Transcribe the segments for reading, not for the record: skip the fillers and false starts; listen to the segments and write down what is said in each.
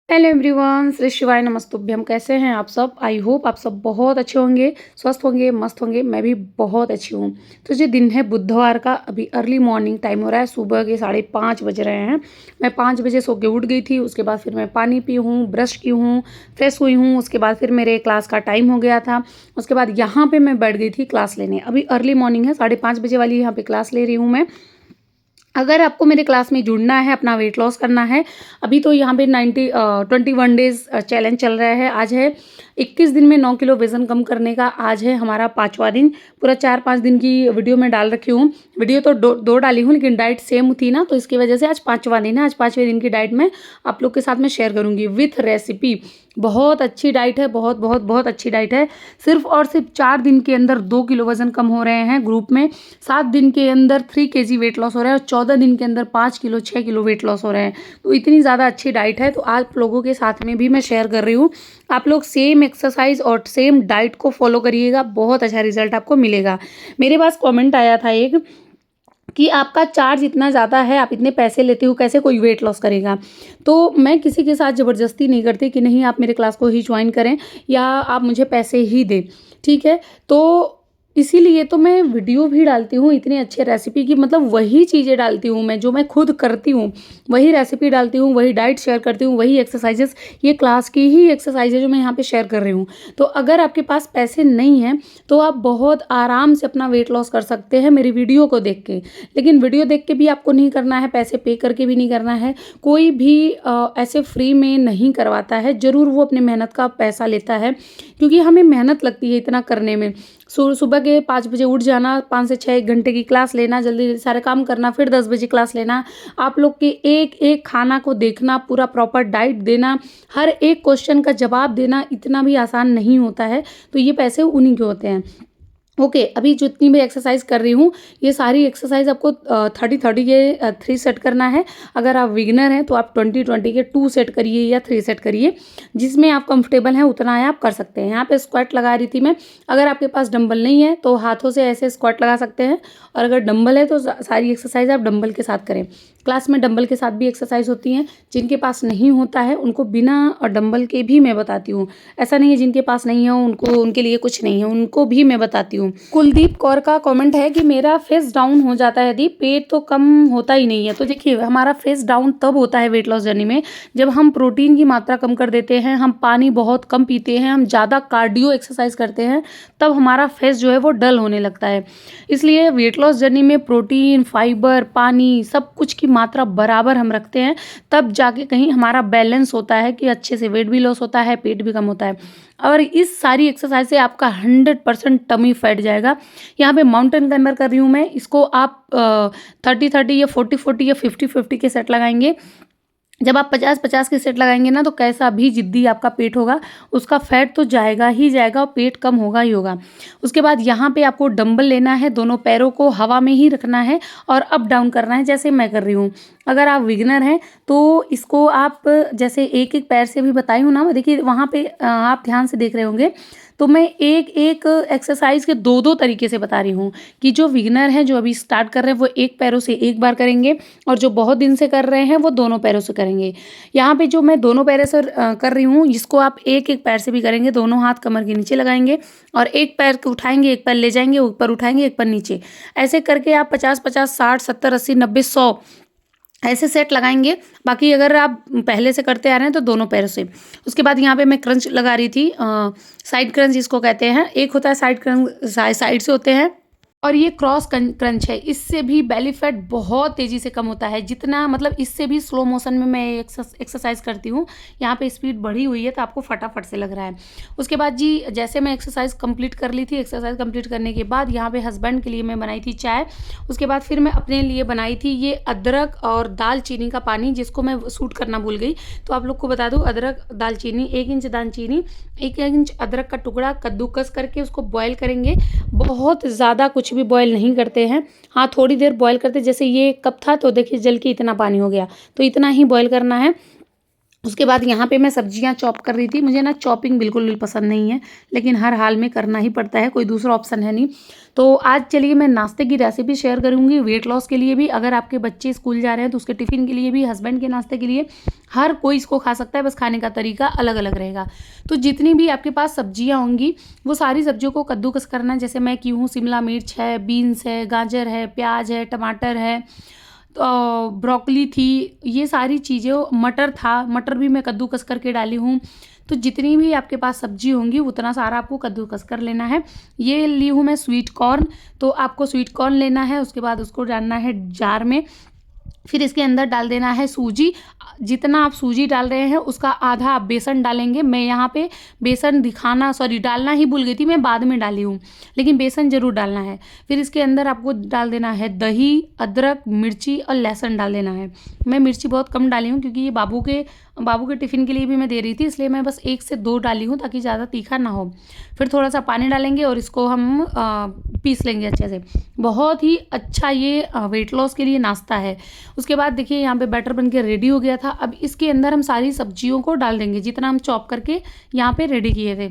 Hello everyone, Shri शिवाय नमस्तुभ्यम। कैसे हैं आप सब? आई होप आप सब बहुत अच्छे होंगे, स्वस्थ होंगे, मस्त होंगे। मैं भी बहुत अच्छी हूँ। तो जो दिन है बुधवार का, अभी अर्ली मॉर्निंग टाइम हो रहा है, सुबह के 5:30 बज रहे हैं। मैं 5 बजे सो के उठ गई थी। उसके बाद फिर मैं पानी पी हूँ, ब्रश की हूँ, फ्रेश हुई हूँ। उसके बाद फिर मेरे क्लास का टाइम हो गया था। उसके बाद यहाँ पर मैं बैठ गई थी क्लास लेने। अभी अर्ली मॉर्निंग है, 5:30 बजे वाली यहाँ पर क्लास ले रही हूँ मैं। अगर आपको मेरे क्लास में जुड़ना है, अपना वेट लॉस करना है, अभी तो यहाँ पे 21 डेज़ चैलेंज चल रहा है। आज है 21 दिन में 9 किलो वज़न कम करने का। आज है हमारा 5वां दिन। पूरा 4-5 दिन की वीडियो मैं डाल रखी हूँ। वीडियो तो दो डाली हूँ, लेकिन डाइट सेम थी ना, तो इसकी वजह से आज 5वां दिन है। आज 5वें दिन की डाइट मैं आप लोग के साथ में शेयर करूँगी विथ रेसिपी। बहुत अच्छी डाइट है, बहुत बहुत बहुत अच्छी डाइट है। सिर्फ और सिर्फ 4 दिन के अंदर 2 किलो वज़न कम हो रहे हैं ग्रुप में। 7 दिन के अंदर 3 केजी वेट लॉस हो रहा है और 14 दिन के अंदर 5 किलो 6 किलो वेट लॉस हो रहे हैं। तो इतनी ज़्यादा अच्छी डाइट है, तो आप लोगों के साथ में भी मैं शेयर कर रही हूँ। आप लोग सेम एक्सरसाइज और सेम डाइट को फॉलो करिएगा, बहुत अच्छा रिजल्ट आपको मिलेगा। मेरे पास कमेंट आया था एक कि आपका चार्ज इतना ज़्यादा है, आप इतने पैसे लेते हो, कैसे कोई वेट लॉस करेगा? तो मैं किसी के साथ ज़बरदस्ती नहीं करती कि नहीं आप मेरे क्लास को ही ज्वाइन करें या आप मुझे पैसे ही दें, ठीक है? तो इसीलिए तो मैं वीडियो भी डालती हूँ इतनी अच्छी रेसिपी की, मतलब वही चीज़ें डालती हूँ मैं जो मैं खुद करती हूँ, वही रेसिपी डालती हूँ, वही डाइट शेयर करती हूँ, वही एक्सरसाइजेस, ये क्लास की ही एक्सरसाइज है जो मैं यहाँ पे शेयर कर रही हूँ। तो अगर आपके पास पैसे नहीं हैं, तो आप बहुत आराम से अपना वेट लॉस कर सकते हैं मेरी वीडियो को देख के। लेकिन वीडियो देख के भी आपको नहीं करना है, पैसे पे करके भी नहीं करना है। कोई भी ऐसे फ्री में नहीं करवाता है, ज़रूर वो अपनी मेहनत का पैसा लेता है, क्योंकि हमें मेहनत लगती है इतना करने में। सुबह के 5 बजे उठ जाना, 5 से 6 1 घंटे की क्लास लेना, जल्दी सारे काम करना, फिर 10 बजे क्लास लेना, आप लोग के एक एक खाना को देखना, पूरा प्रॉपर डाइट देना, हर एक क्वेश्चन का जवाब देना, इतना भी आसान नहीं होता है। तो ये पैसे उन्हीं के होते हैं। ओके, अभी जितनी भी एक्सरसाइज कर रही हूँ, ये सारी एक्सरसाइज आपको 30-30 के 3 सेट करना है। अगर आप बिगिनर हैं तो आप 20-20 के 2 सेट करिए या 3 सेट करिए, जिसमें आप कंफर्टेबल हैं उतना है आप कर सकते हैं। यहाँ पे स्क्वाट लगा रही थी मैं। अगर आपके पास डंबल नहीं है तो हाथों से ऐसे स्क्वाट लगा सकते हैं, और अगर डंबल है तो सारी एक्सरसाइज आप डंबल के साथ करें। क्लास में डंबल के साथ भी एक्सरसाइज होती हैं। जिनके पास नहीं होता है उनको बिना डंबल के भी मैं बताती हूँ। ऐसा नहीं है जिनके पास नहीं है उनको, उनके लिए कुछ नहीं है, उनको भी मैं बताती हूँ। कुलदीप कौर का कमेंट है कि मेरा फेस डाउन हो जाता है दी, पेट तो कम होता ही नहीं है। तो देखिए, हमारा फेस डाउन तब होता है वेट लॉस जर्नी में, जब हम प्रोटीन की मात्रा कम कर देते हैं, हम पानी बहुत कम पीते हैं, हम ज़्यादा कार्डियो एक्सरसाइज करते हैं, तब हमारा फेस जो है वो डल होने लगता है। इसलिए वेट लॉस जर्नी में प्रोटीन, फाइबर, पानी, सब कुछ की मात्रा बराबर हम रखते हैं, तब जाके कहीं हमारा बैलेंस होता है कि अच्छे से वेट भी लॉस होता है, पेट भी कम होता है। और इस सारी एक्सरसाइज से आपका 100% टमी फैट जाएगा। यहाँ पे माउंटेन क्लाइंबर कर रही हूँ मैं, इसको आप 30-30 या 40-40 या 50-50 के सेट लगाएंगे। जब आप 50-50 के सेट लगाएंगे ना, तो कैसा भी जिद्दी आपका पेट होगा, उसका फैट तो जाएगा ही जाएगा और पेट कम होगा ही होगा। उसके बाद यहाँ पे आपको डंबल लेना है, दोनों पैरों को हवा में ही रखना है और अप डाउन करना है, जैसे मैं कर रही हूँ। अगर आप बिगिनर हैं तो इसको आप जैसे एक एक पैर से भी बताई हूँ ना, देखिए वहाँ पे आप ध्यान से देख रहे होंगे, तो मैं एक एक एक्सरसाइज के 2-2 तरीके से बता रही हूँ कि जो बिगिनर हैं, जो अभी स्टार्ट कर रहे हैं, वो एक पैरों से एक बार करेंगे, और जो बहुत दिन से कर रहे हैं वो दोनों पैरों से करेंगे। यहाँ पे जो मैं दोनों पैरों से कर रही हूँ, जिसको आप एक एक पैर से भी करेंगे, दोनों हाथ कमर के नीचे लगाएंगे और एक पैर को उठाएंगे, एक पैर ले जाएंगे, ऊपर उठाएंगे, एक पैर नीचे। ऐसे करके आप 50-50, 60, 70, 80, 90, 100 ऐसे सेट लगाएंगे। बाकी अगर आप पहले से करते आ रहे हैं तो दोनों पैरों से। उसके बाद यहाँ पे मैं क्रंच लगा रही थी, साइड क्रंच जिसको कहते हैं। एक होता है साइड क्रंच, साइड से होते हैं, और ये क्रॉस क्रंच है। इससे भी बेली फैट बहुत तेज़ी से कम होता है, जितना मतलब इससे भी स्लो मोशन में मैं एक्सरसाइज करती हूँ। यहाँ पे स्पीड बढ़ी हुई है तो आपको फटाफट से लग रहा है। उसके बाद जी, जैसे मैं एक्सरसाइज कंप्लीट कर ली थी, एक्सरसाइज कंप्लीट करने के बाद यहाँ पे हस्बैंड के लिए मैं बनाई थी चाय। उसके बाद फिर मैं अपने लिए बनाई थी ये अदरक और दालचीनी का पानी, जिसको मैं शूट करना भूल गई, तो आप लोग को बता दूँ। अदरक, दालचीनी, 1 इंच दालचीनी, 1 इंच अदरक का टुकड़ा कद्दूकस करके उसको बॉयल करेंगे। बहुत ज़्यादा कुछ भी बॉयल नहीं करते हैं, हाँ थोड़ी देर बॉयल करते, जैसे ये कप था तो देखिए जल के इतना पानी हो गया, तो इतना ही बॉयल करना है। उसके बाद यहाँ पे मैं सब्जियाँ चॉप कर रही थी। मुझे ना चॉपिंग बिल्कुल भी पसंद नहीं है, लेकिन हर हाल में करना ही पड़ता है, कोई दूसरा ऑप्शन है नहीं। तो आज चलिए मैं नाश्ते की रेसिपी शेयर करूँगी, वेट लॉस के लिए भी, अगर आपके बच्चे स्कूल जा रहे हैं तो उसके टिफ़िन के लिए भी, हस्बैंड के नाश्ते के लिए, हर कोई इसको खा सकता है, बस खाने का तरीका अलग-अलग रहेगा। तो जितनी भी आपके पास सब्जियाँ होंगी, वो सारी सब्जियों को कद्दूकस करना है। जैसे मैं की हूँ, शिमला मिर्च है, बीन्स है, गाजर है, प्याज है, टमाटर है, ब्रोकली थी, ये सारी चीज़ें, मटर था, मटर भी मैं कद्दूकस करके डाली हूँ। तो जितनी भी आपके पास सब्जी होंगी उतना सारा आपको कद्दूकस कर लेना है। ये ली हूँ मैं स्वीट कॉर्न, तो आपको स्वीट कॉर्न लेना है, उसके बाद उसको डालना है जार में। फिर इसके अंदर डाल देना है सूजी। जितना आप सूजी डाल रहे हैं उसका आधा आप बेसन डालेंगे। मैं यहाँ पे बेसन डालना ही भूल गई थी, मैं बाद में डाली हूँ, लेकिन बेसन ज़रूर डालना है। फिर इसके अंदर आपको डाल देना है दही, अदरक, मिर्ची और लहसुन डाल देना है। मैं मिर्ची बहुत कम डाली हूँ क्योंकि ये बाबू के टिफ़िन के लिए भी मैं दे रही थी, इसलिए मैं बस 1 से 2 डाली हूँ ताकि ज़्यादा तीखा ना हो। फिर थोड़ा सा पानी डालेंगे और इसको हम पीस लेंगे अच्छे से। बहुत ही अच्छा ये वेट लॉस के लिए नाश्ता है। उसके बाद देखिए यहाँ पे बैटर बन के रेडी हो गया था। अब इसके अंदर हम सारी सब्जियों को डाल देंगे जितना हम चॉप करके यहाँ पे रेडी किए थे।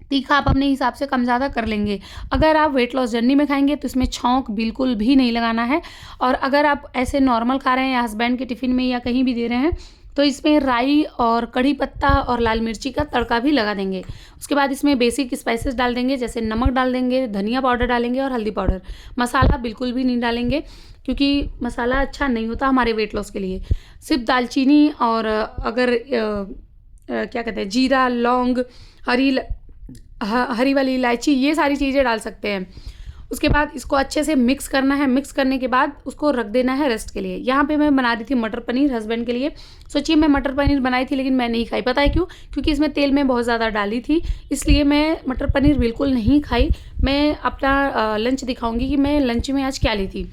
तीखा आप अपने हिसाब से कम ज़्यादा कर लेंगे। अगर आप वेट लॉस जर्नी में खाएंगे तो इसमें छौंक बिल्कुल भी नहीं लगाना है, और अगर आप ऐसे नॉर्मल खा रहे हैं या हस्बैंड के टिफ़िन में या कहीं भी दे रहे हैं तो इसमें राई और कड़ी पत्ता और लाल मिर्ची का तड़का भी लगा देंगे। उसके बाद इसमें बेसिक स्पाइसेस डाल देंगे, जैसे नमक डाल देंगे, धनिया पाउडर डालेंगे और हल्दी पाउडर। मसाला बिल्कुल भी नहीं डालेंगे क्योंकि मसाला अच्छा नहीं होता हमारे वेट लॉस के लिए। सिर्फ दालचीनी और अगर क्या कहते हैं, जीरा, लौंग, हरी वाली इलायची, ये सारी चीज़ें डाल सकते हैं। उसके बाद इसको अच्छे से मिक्स करना है। मिक्स करने के बाद उसको रख देना है रेस्ट के लिए। यहाँ पे मैं बना रही थी मटर पनीर हस्बैंड के लिए। सोचिए मैं मटर पनीर बनाई थी लेकिन मैं नहीं खाई, पता है क्यों? क्योंकि इसमें तेल मैं बहुत ज़्यादा डाली थी, इसलिए मैं मटर पनीर बिल्कुल नहीं खाई। मैं अपना लंच दिखाऊंगी कि मैं लंच में आज क्या ली थी।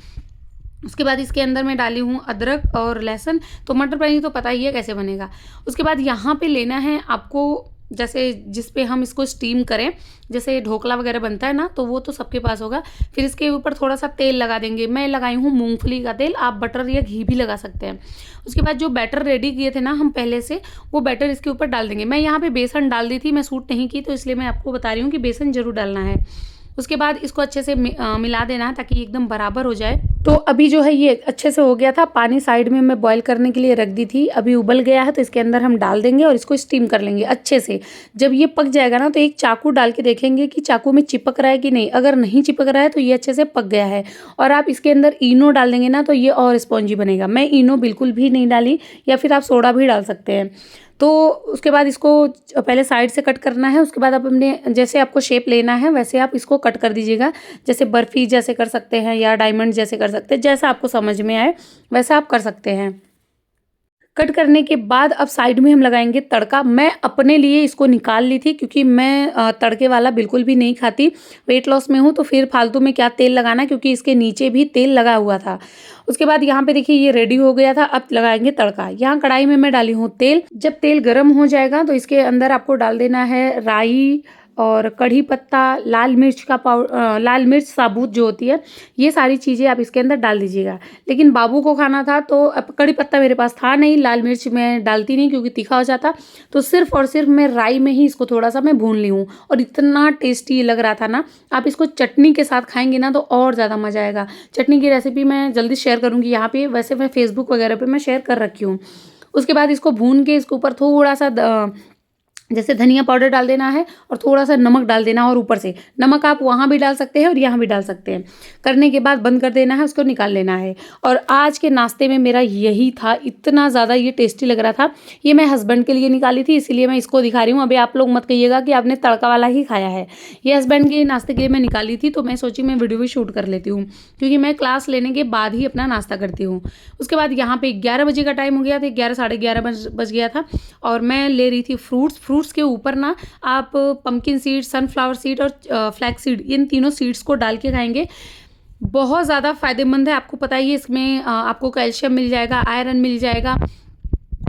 उसके बाद इसके अंदर मैं डाली हूँ अदरक और लहसुन। तो मटर पनीर तो पता ही है कैसे बनेगा। उसके बाद यहाँ पे लेना है आपको, जैसे जिस पे हम इसको स्टीम करें, जैसे ढोकला वगैरह बनता है ना, तो वो तो सबके पास होगा। फिर इसके ऊपर थोड़ा सा तेल लगा देंगे। मैं लगाई हूँ मूंगफली का तेल, आप बटर या घी भी लगा सकते हैं। उसके बाद जो बैटर रेडी किए थे ना हम पहले से, वो बैटर इसके ऊपर डाल देंगे। मैं यहाँ पे बेसन डाल दी थी, मैं सूट नहीं की तो इसलिए मैं आपको बता रही हूँ कि बेसन ज़रूर डालना है। उसके बाद इसको अच्छे से मिला देना है ताकि एकदम बराबर हो जाए। तो अभी जो है ये अच्छे से हो गया था। पानी साइड में मैं बॉईल करने के लिए रख दी थी, अभी उबल गया है तो इसके अंदर हम डाल देंगे और इसको स्टीम कर लेंगे अच्छे से। जब ये पक जाएगा ना तो एक चाकू डाल के देखेंगे कि चाकू में चिपक रहा है कि नहीं। अगर नहीं चिपक रहा है तो ये अच्छे से पक गया है। और आप इसके अंदर इनो डाल देंगे ना तो ये और स्पॉन्जी बनेगा। मैं इनो बिल्कुल भी नहीं डाली, या फिर आप सोडा भी डाल सकते हैं। तो उसके बाद इसको पहले साइड से कट करना है। उसके बाद आप अपने जैसे आपको शेप लेना है वैसे आप इसको कट कर दीजिएगा। जैसे बर्फ़ी जैसे कर सकते हैं या डायमंड जैसे कर सकते हैं, जैसा आपको समझ में आए वैसा आप कर सकते हैं। कट करने के बाद अब साइड में हम लगाएंगे तड़का। मैं अपने लिए इसको निकाल ली थी क्योंकि मैं तड़के वाला बिल्कुल भी नहीं खाती। वेट लॉस में हूँ तो फिर फालतू में क्या तेल लगाना, क्योंकि इसके नीचे भी तेल लगा हुआ था। उसके बाद यहाँ पे देखिए ये रेडी हो गया था। अब लगाएंगे तड़का। यहाँ कढ़ाई में मैं डाली हूँ तेल। जब तेल गर्म हो जाएगा तो इसके अंदर आपको डाल देना है राई और कढ़ी पत्ता, लाल मिर्च साबुत जो होती है, ये सारी चीज़ें आप इसके अंदर डाल दीजिएगा। लेकिन बाबू को खाना था तो अब कढ़ी पत्ता मेरे पास था नहीं, लाल मिर्च मैं डालती नहीं क्योंकि तीखा हो जाता। तो सिर्फ और सिर्फ मैं राई में ही इसको थोड़ा सा मैं भून ली हूँ, और इतना टेस्टी लग रहा था ना। आप इसको चटनी के साथ खाएंगे ना तो और ज़्यादा मज़ा आएगा। चटनी की रेसिपी मैं जल्दी शेयर करूँगी यहाँ पे, वैसे मैं फेसबुक वगैरह पर मैं शेयर कर रखी हूँ। उसके बाद इसको भून के इसके ऊपर थोड़ा सा जैसे धनिया पाउडर डाल देना है और थोड़ा सा नमक डाल देना, और ऊपर से नमक आप वहाँ भी डाल सकते हैं और यहाँ भी डाल सकते हैं। करने के बाद बंद कर देना है, उसको निकाल लेना है। और आज के नाश्ते में मेरा यही था, इतना ज़्यादा ये टेस्टी लग रहा था। ये मैं हस्बैंड के लिए निकाली थी इसीलिए मैं इसको दिखा रही हूँ। अभी आप लोग मत कहिएगा कि आपने तड़का वाला ही खाया है। ये हस्बैंड के नाश्ते के लिए मैं निकाली थी, तो मैं सोची मैं वीडियो भी शूट कर लेती हूँ क्योंकि मैं क्लास लेने के बाद ही अपना नाश्ता करती हूँ। उसके बाद यहाँ पे 11 बजे का टाइम हो गया था, 11 साढ़े 11 बज गया था, और मैं ले रही थी फ्रूट्स के ऊपर ना आप पंपकिन सीड, सनफ्लावर सीड और फ्लैक्स सीड, इन तीनों सीड्स को डाल के खाएंगे। बहुत ज़्यादा फायदेमंद है। आपको पता ही है इसमें आपको कैल्शियम मिल जाएगा, आयरन मिल जाएगा,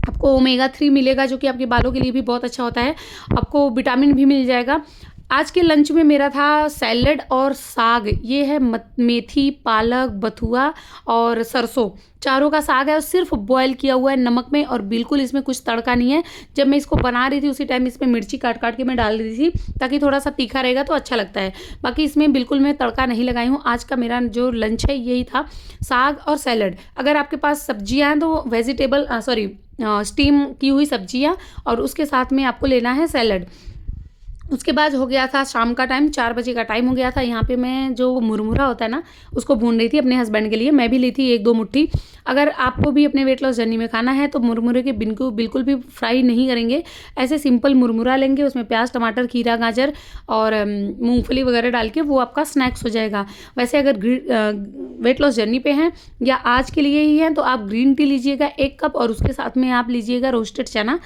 आपको ओमेगा 3 मिलेगा जो कि आपके बालों के लिए भी बहुत अच्छा होता है, आपको विटामिन भी मिल जाएगा। आज के लंच में मेरा था सैलड और साग। ये है मेथी, पालक, बथुआ और सरसों, चारों का साग है और सिर्फ बॉयल किया हुआ है नमक में, और बिल्कुल इसमें कुछ तड़का नहीं है। जब मैं इसको बना रही थी उसी टाइम इसमें मिर्ची काट काट के मैं डाल रही थी, ताकि थोड़ा सा तीखा रहेगा तो अच्छा लगता है। बाकी इसमें बिल्कुल मैं तड़का नहीं लगाई हूँ। आज का मेरा जो लंच है यही था, साग और सैलड। अगर आपके पास सब्जियाँ हैं तो वेजिटेबल स्टीम की हुई सब्जियाँ, और उसके साथ में आपको लेना है सैलड। उसके बाद हो गया था शाम का टाइम, 4 बजे का टाइम हो गया था। यहाँ पे मैं जो मुरमुरा होता है ना, उसको भून रही थी अपने हस्बैंड के लिए। मैं भी ली थी 1-2 मुट्ठी। अगर आपको भी अपने वेट लॉस जर्नी में खाना है तो मुरमुरे के बिल्कुल भी फ्राई नहीं करेंगे, ऐसे सिंपल मुरमुरा लेंगे, उसमें प्याज, टमाटर, खीरा, गाजर और मूंगफली वगैरह डाल के वो आपका स्नैक्स हो जाएगा। वैसे अगर वेट लॉस जर्नी पे हैं या आज के लिए ही हैं तो आप ग्रीन टी लीजिएगा 1 कप, और उसके साथ में आप लीजिएगा रोस्टेड चना।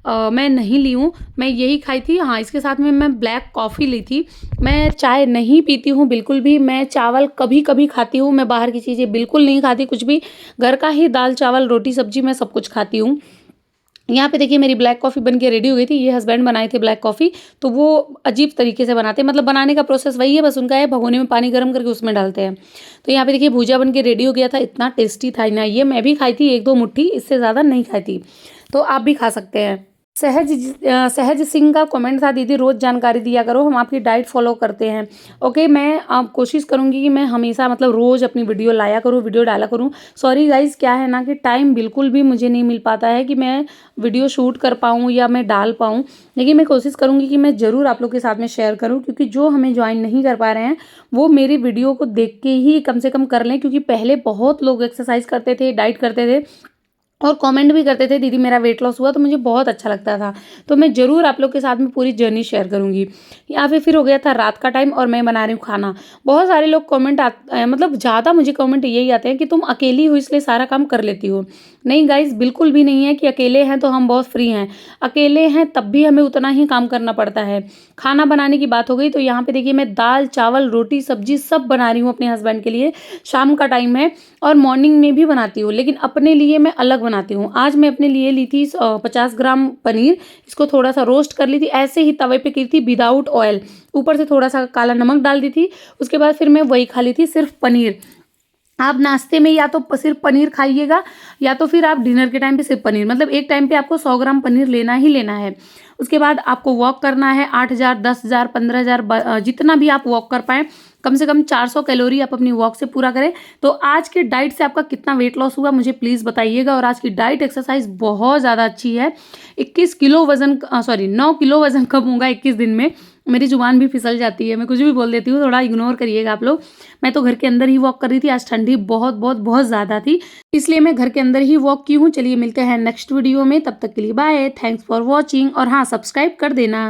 मैं नहीं ली हूँ, मैं यही खाई थी। हाँ, इसके साथ में मैं ब्लैक कॉफ़ी ली थी। मैं चाय नहीं पीती हूँ बिल्कुल भी, मैं चावल कभी-कभी खाती हूँ, मैं बाहर की चीज़ें बिल्कुल नहीं खाती कुछ भी, घर का ही दाल, चावल, रोटी, सब्ज़ी मैं सब कुछ खाती हूँ। यहाँ पे देखिए मेरी ब्लैक कॉफ़ी बन के रेडी हो गई थी। ये हस्बैंड बनाए थे ब्लैक कॉफ़ी, तो वो अजीब तरीके से बनाते हैं, मतलब बनाने का प्रोसेस वही है, बस उनका है भगोने में पानी गर्म करके उसमें डालते हैं। तो यहाँ पे देखिए भुजिया बन के रेडी हो गया था, इतना टेस्टी था ना ये, मैं भी खाई थी 1-2 मुट्ठी, इससे ज़्यादा नहीं खाई थी। तो आप भी खा सकते हैं। सहज सिंह का कमेंट था, दीदी रोज़ जानकारी दिया करो, हम आपकी डाइट फॉलो करते हैं। ओके, मैं कोशिश करूँगी कि मैं हमेशा मतलब रोज़ अपनी वीडियो लाया करूँ, वीडियो डाला करूँ। सॉरी गाइज़, क्या है ना कि टाइम बिल्कुल भी मुझे नहीं मिल पाता है कि मैं वीडियो शूट कर पाऊँ या मैं डाल पाऊँ। लेकिन मैं कोशिश करूँगी कि मैं ज़रूर आप लोग के साथ में शेयर करूँ, क्योंकि जो हमें ज्वाइन नहीं कर पा रहे हैं वो मेरी वीडियो को देख के ही कम से कम कर लें, क्योंकि पहले बहुत लोग एक्सरसाइज करते थे, डाइट करते थे और कमेंट भी करते थे, दीदी मेरा वेट लॉस हुआ, तो मुझे बहुत अच्छा लगता था। तो मैं ज़रूर आप लोग के साथ में पूरी जर्नी शेयर करूँगी। यहाँ पे फिर हो गया था रात का टाइम और मैं बना रही हूँ खाना। बहुत सारे लोग मतलब ज़्यादा मुझे कमेंट यही आते हैं कि तुम अकेली हो इसलिए सारा काम कर लेती हो। नहीं गाइज़, बिल्कुल भी नहीं है कि अकेले हैं तो हम बहुत फ्री हैं। अकेले हैं तब भी हमें उतना ही काम करना पड़ता है। खाना बनाने की बात हो गई तो यहाँ पे देखिए मैं दाल, चावल, रोटी, सब्जी सब बना रही हूँ अपने हस्बैंड के लिए। शाम का टाइम है और मॉर्निंग में भी बनाती हूँ, लेकिन अपने लिए मैं अलग बनाती हूँ। आज मैं अपने लिए ली थी 50 ग्राम पनीर, इसको थोड़ा सा रोस्ट कर ली थी, ऐसे ही तवे पे की थी विदाउट ऑयल, ऊपर से थोड़ा सा काला नमक डाल दी थी। उसके बाद फिर मैं वही खा ली थी, सिर्फ पनीर। आप नाश्ते में या तो सिर्फ पनीर खाइएगा या तो फिर आप डिनर के टाइम पे सिर्फ पनीर, मतलब एक टाइम पे आपको 100 ग्राम पनीर लेना ही लेना है। उसके बाद आपको वॉक करना है 8,000, 10,000, 15,000, जितना भी आप वॉक कर पाएँ। कम से कम 400 कैलोरी आप अपनी वॉक से पूरा करें। तो आज के डाइट से आपका कितना वेट लॉस हुआ मुझे प्लीज़ बताइएगा। और आज की डाइट एक्सरसाइज बहुत ज़्यादा अच्छी है। 9 किलो वज़न कम होगा 21 दिन में। मेरी ज़ुबान भी फिसल जाती है, मैं कुछ भी बोल देती हूँ, थोड़ा इग्नोर करिएगा आप लोग। मैं तो घर के अंदर ही वॉक कर रही थी, आज ठंडी बहुत बहुत बहुत ज़्यादा थी, इसलिए मैं घर के अंदर ही वॉक की हूँ। चलिए मिलते हैं नेक्स्ट वीडियो में, तब तक के लिए बाय, थैंक्स फॉर वॉचिंग। और हाँ, सब्सक्राइब कर देना।